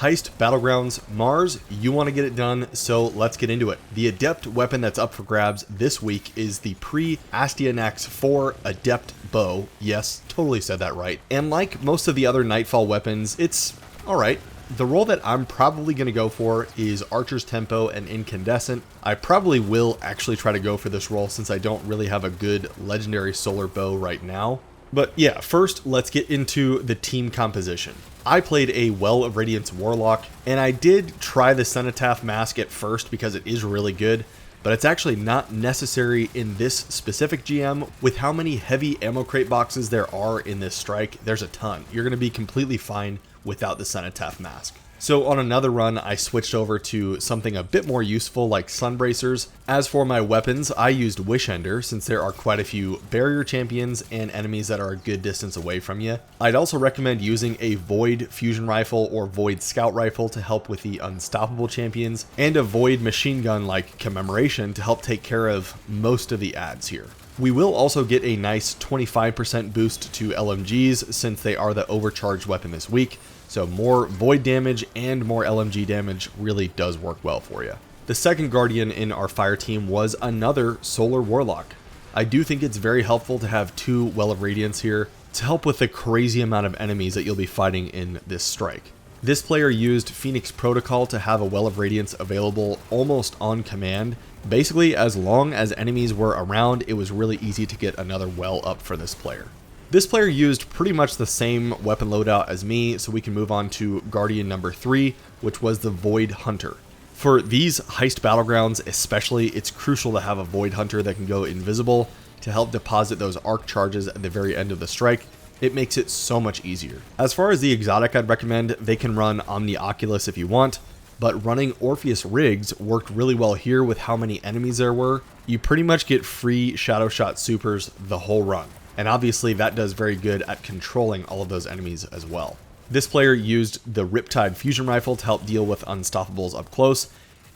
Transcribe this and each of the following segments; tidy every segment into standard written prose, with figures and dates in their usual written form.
Heist Battlegrounds Mars, you want to get it done, so let's get into it. The Adept weapon that's up for grabs this week is the pre-Astyanax 4 Adept bow. Yes, totally said that right. And like most of the other Nightfall weapons, it's alright. The role that I'm probably going to go for is Archer's Tempo and Incandescent. I probably will actually try to go for this role since I don't really have a good legendary solar bow right now. But yeah, first let's get into the team composition. I played a Well of Radiance Warlock, and I did try the Cenotaph mask at first because it is really good, but it's actually not necessary in this specific GM. With how many heavy ammo crate boxes there are in this strike, there's a ton. You're going to be completely fine without the Cenotaph mask. So on another run, I switched over to something a bit more useful like Sunbracers. As for my weapons, I used Wishender since there are quite a few barrier champions and enemies that are a good distance away from you. I'd also recommend using a Void Fusion Rifle or Void Scout Rifle to help with the unstoppable champions, and a Void Machine Gun like Commemoration to help take care of most of the ads here. We will also get a nice 25% boost to LMGs since they are the overcharged weapon this week. So more void damage and more LMG damage really does work well for you. The second Guardian in our fire team was another Solar Warlock. I do think it's very helpful to have two Well of Radiance here to help with the crazy amount of enemies that you'll be fighting in this strike. This player used Phoenix Protocol to have a Well of Radiance available almost on command. Basically, as long as enemies were around, it was really easy to get another well up for this player. This player used pretty much the same weapon loadout as me, so we can move on to Guardian number 3, which was the Void Hunter. For these Heist Battlegrounds especially, it's crucial to have a Void Hunter that can go invisible to help deposit those arc charges at the very end of the strike. It makes it so much easier. As far as the exotic, I'd recommend they can run Omni Oculus if you want, but running Orpheus Rigs worked really well here with how many enemies there were. You pretty much get free Shadow Shot supers the whole run. And obviously that does very good at controlling all of those enemies as well. This player used the Riptide Fusion Rifle to help deal with Unstoppables up close,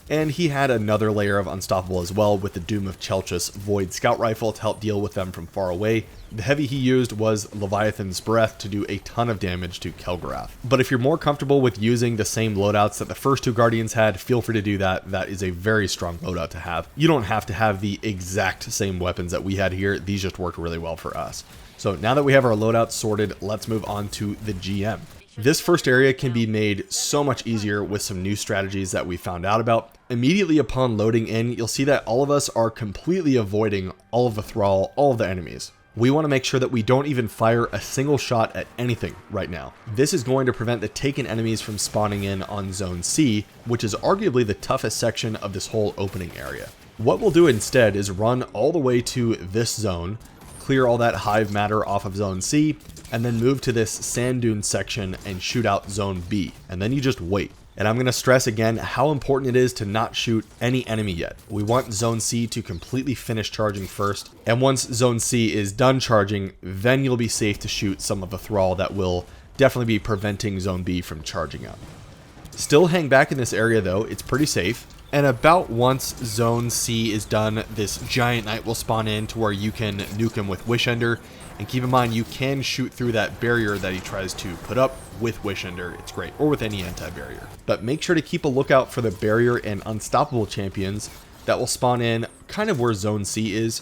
and he had another layer of Unstoppable as well with the Doom of Chelchis Void Scout Rifle to help deal with them from far away. The heavy he used was Leviathan's Breath to do a ton of damage to Kelgorath. But if you're more comfortable with using the same loadouts that the first two Guardians had, feel free to do that. That is a very strong loadout to have. You don't have to have the exact same weapons that we had here. These just worked really well for us. So now that we have our loadouts sorted, let's move on to the GM. This first area can be made so much easier with some new strategies that we found out about. Immediately upon loading in, you'll see that all of us are completely avoiding all of the thrall, all of the enemies. We want to make sure that we don't even fire a single shot at anything right now. This is going to prevent the taken enemies from spawning in on Zone C, which is arguably the toughest section of this whole opening area. What we'll do instead is run all the way to this zone, clear all that hive matter off of Zone C, and then move to this sand dune section and shoot out Zone B, and then you just wait. And I'm going to stress again how important it is to not shoot any enemy yet. We want Zone C to completely finish charging first, and once Zone C is done charging, then you'll be safe to shoot some of the thrall that will definitely be preventing Zone B from charging up. Still hang back in this area though, it's pretty safe. And about once Zone C is done, this giant knight will spawn in to where you can nuke him with Wishender. And keep in mind, you can shoot through that barrier that he tries to put up with Wishender. It's great, or with any anti-barrier. But make sure to keep a lookout for the barrier and unstoppable champions that will spawn in kind of where Zone C is.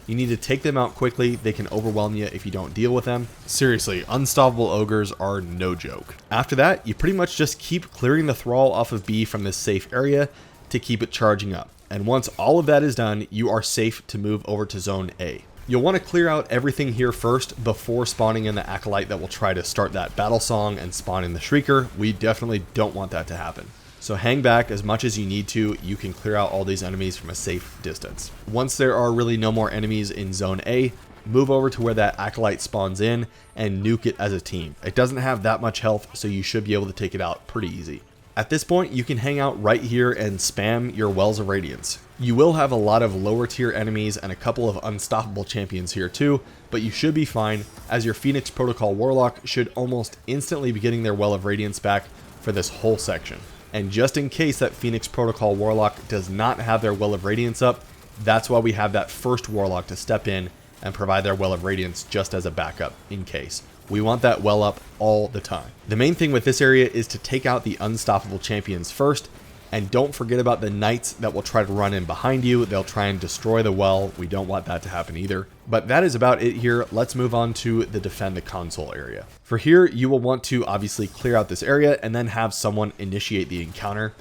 You need to take them out quickly. They can overwhelm you if you don't deal with them. Seriously, unstoppable ogres are no joke. After that, you pretty much just keep clearing the thrall off of B from this safe area to keep it charging up. And once all of that is done, you are safe to move over to Zone A. You'll want to clear out everything here first before spawning in the Acolyte that will try to start that battle song and spawn in the Shrieker. We definitely don't want that to happen. So hang back as much as you need to. You can clear out all these enemies from a safe distance. Once there are really no more enemies in Zone A, move over to where that Acolyte spawns in and nuke it as a team. It doesn't have that much health, so you should be able to take it out pretty easy. At this point, you can hang out right here and spam your Wells of Radiance. You will have a lot of lower tier enemies and a couple of unstoppable champions here too, but you should be fine, as your Phoenix Protocol Warlock should almost instantly be getting their Well of Radiance back for this whole section. And just in case that Phoenix Protocol Warlock does not have their Well of Radiance up, that's why we have that first Warlock to step in and provide their Well of Radiance just as a backup in case. We want that well up all the time. The main thing with this area is to take out the unstoppable champions first, and don't forget about the knights that will try to run in behind you. They'll try and destroy the well. We don't want that to happen either. But that is about it here. Let's move on to the defend the console area. For here, you will want to obviously clear out this area and then have someone initiate the encounter.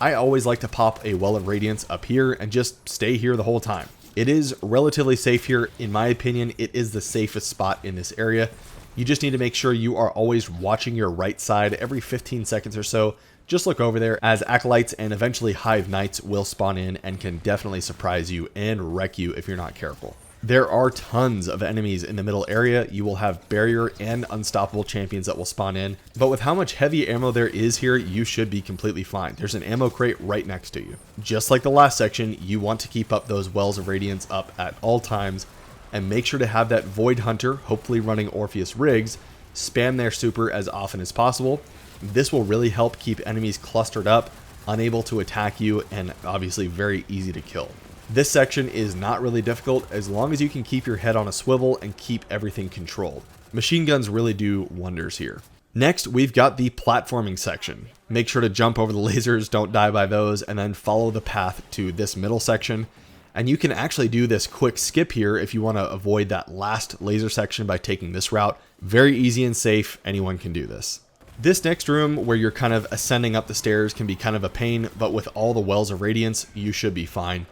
I always like to pop a Well of Radiance up here and just stay here the whole time. It is relatively safe here. In my opinion, it is the safest spot in this area. You just need to make sure you are always watching your right side every 15 seconds or so. Just look over there, as Acolytes and eventually Hive Knights will spawn in and can definitely surprise you and wreck you if you're not careful. There are tons of enemies in the middle area. You will have barrier and unstoppable champions that will spawn in, but with how much heavy ammo there is here, you should be completely fine. There's an ammo crate right next to you. Just like the last section, you want to keep up those Wells of Radiance up at all times, and make sure to have that Void Hunter, hopefully running Orpheus Rigs, spam their super as often as possible. This will really help keep enemies clustered up, unable to attack you, and obviously very easy to kill. This section is not really difficult as long as you can keep your head on a swivel and keep everything controlled. Machine guns really do wonders here. Next, we've got the platforming section. Make sure to jump over the lasers, don't die by those, and then follow the path to this middle section. And you can actually do this quick skip here if you want to avoid that last laser section by taking this route. Very easy and safe, anyone can do this. This next room where you're kind of ascending up the stairs can be kind of a pain, but with all the Wells of Radiance, you should be fine.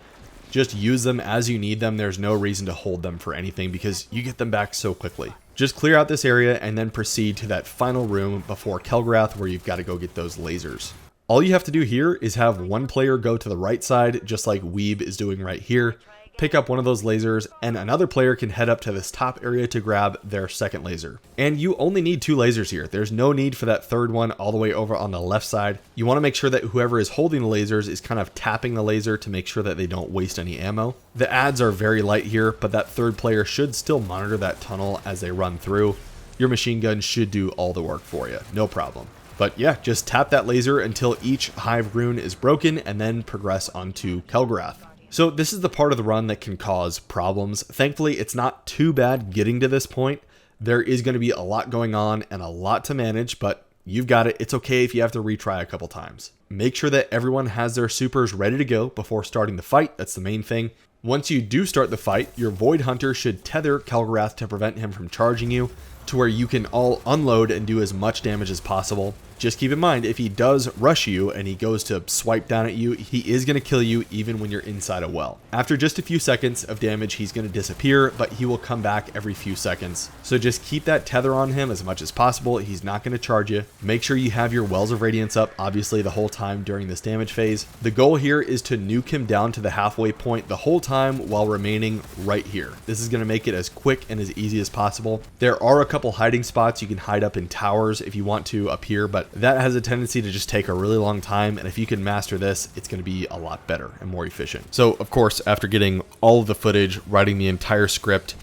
Just use them as you need them. There's no reason to hold them for anything because you get them back so quickly. Just clear out this area and then proceed to that final room before Kelgorath where you've got to go get those lasers. All you have to do here is have one player go to the right side, just like Weeb is doing right here. Pick up one of those lasers, and another player can head up to this top area to grab their second laser. And you only need 2 lasers here. There's no need for that third one all the way over on the left side. You want to make sure that whoever is holding the lasers is kind of tapping the laser to make sure that they don't waste any ammo. The ads are very light here, but that third player should still monitor that tunnel as they run through. Your machine gun should do all the work for you, no problem. But yeah, just tap that laser until each Hive rune is broken and then progress onto Kelgorath. So this is the part of the run that can cause problems. Thankfully, it's not too bad getting to this point. There is going to be a lot going on and a lot to manage, but you've got it. It's okay if you have to retry a couple times. Make sure that everyone has their supers ready to go before starting the fight. That's the main thing. Once you do start the fight, your Void Hunter should tether Kelgorath to prevent him from charging you, to where you can all unload and do as much damage as possible. Just keep in mind, if he does rush you and he goes to swipe down at you, he is going to kill you even when you're inside a well. After just a few seconds of damage, he's going to disappear, but he will come back every few seconds. So just keep that tether on him as much as possible. He's not going to charge you. Make sure you have your Wells of Radiance up, obviously, the whole time during this damage phase. The goal here is to nuke him down to the halfway point the whole time while remaining right here. This is going to make it as quick and as easy as possible. There are a couple hiding spots. You can hide up in towers if you want to up here, but that has a tendency to just take a really long time, and if you can master this, it's going to be a lot better and more efficient. So of course, after getting all of the footage, writing the entire script,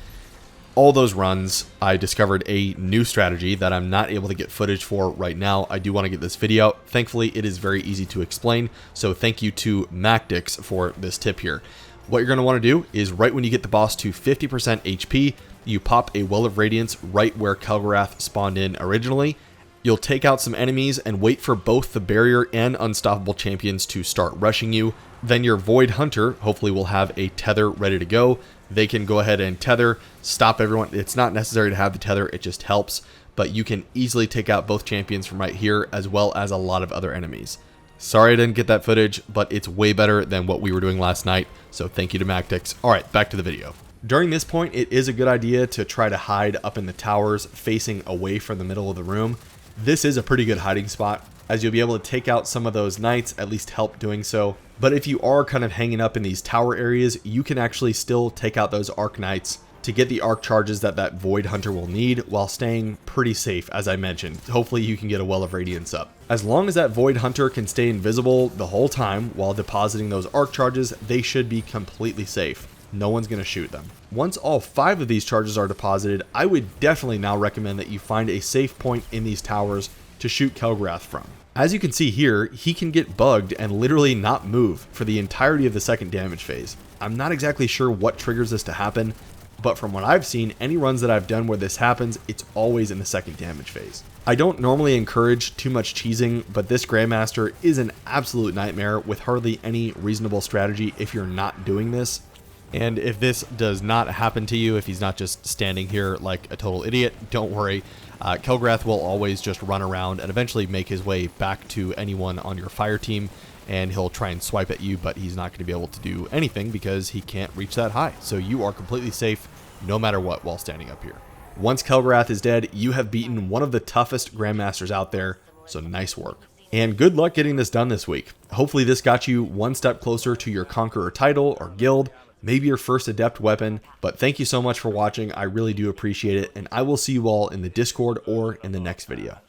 all those runs, I discovered a new strategy that I'm not able to get footage for right now. I do want to get this video out. Thankfully, it is very easy to explain, so thank you to MacDix for this tip here. What you're going to want to do is right when you get the boss to 50% HP, you pop a Well of Radiance right where Kelgorath spawned in originally. You'll take out some enemies and wait for both the barrier and unstoppable champions to start rushing you. Then your Void Hunter hopefully will have a tether ready to go. They can go ahead and tether, stop everyone. It's not necessary to have the tether, it just helps. But you can easily take out both champions from right here as well as a lot of other enemies. Sorry I didn't get that footage, but it's way better than what we were doing last night. So thank you to MacDix. Alright, back to the video. During this point, it is a good idea to try to hide up in the towers facing away from the middle of the room. This is a pretty good hiding spot, as you'll be able to take out some of those knights, at least help doing so. But if you are kind of hanging up in these tower areas, you can actually still take out those arc knights to get the arc charges that Void Hunter will need while staying pretty safe, as I mentioned. Hopefully you can get a Well of Radiance up. As long as that Void Hunter can stay invisible the whole time while depositing those arc charges, they should be completely safe. No one's going to shoot them. Once all 5 of these charges are deposited, I would definitely now recommend that you find a safe point in these towers to shoot Kelgorath from. As you can see here, he can get bugged and literally not move for the entirety of the second damage phase. I'm not exactly sure what triggers this to happen. but from what I've seen, any runs that I've done where this happens, it's always in the second damage phase. I don't normally encourage too much cheesing, but this Grandmaster is an absolute nightmare with hardly any reasonable strategy if you're not doing this. And if this does not happen to you, if he's not just standing here like a total idiot, don't worry. Kelgorath will always just run around and eventually make his way back to anyone on your fire team, and he'll try and swipe at you, but he's not going to be able to do anything because he can't reach that high. So you are completely safe no matter what while standing up here. Once Kelgorath is dead, you have beaten one of the toughest Grandmasters out there, so nice work. And good luck getting this done this week. Hopefully this got you one step closer to your Conqueror title or guild, maybe your first Adept weapon, but thank you so much for watching. I really do appreciate it, and I will see you all in the Discord or in the next video.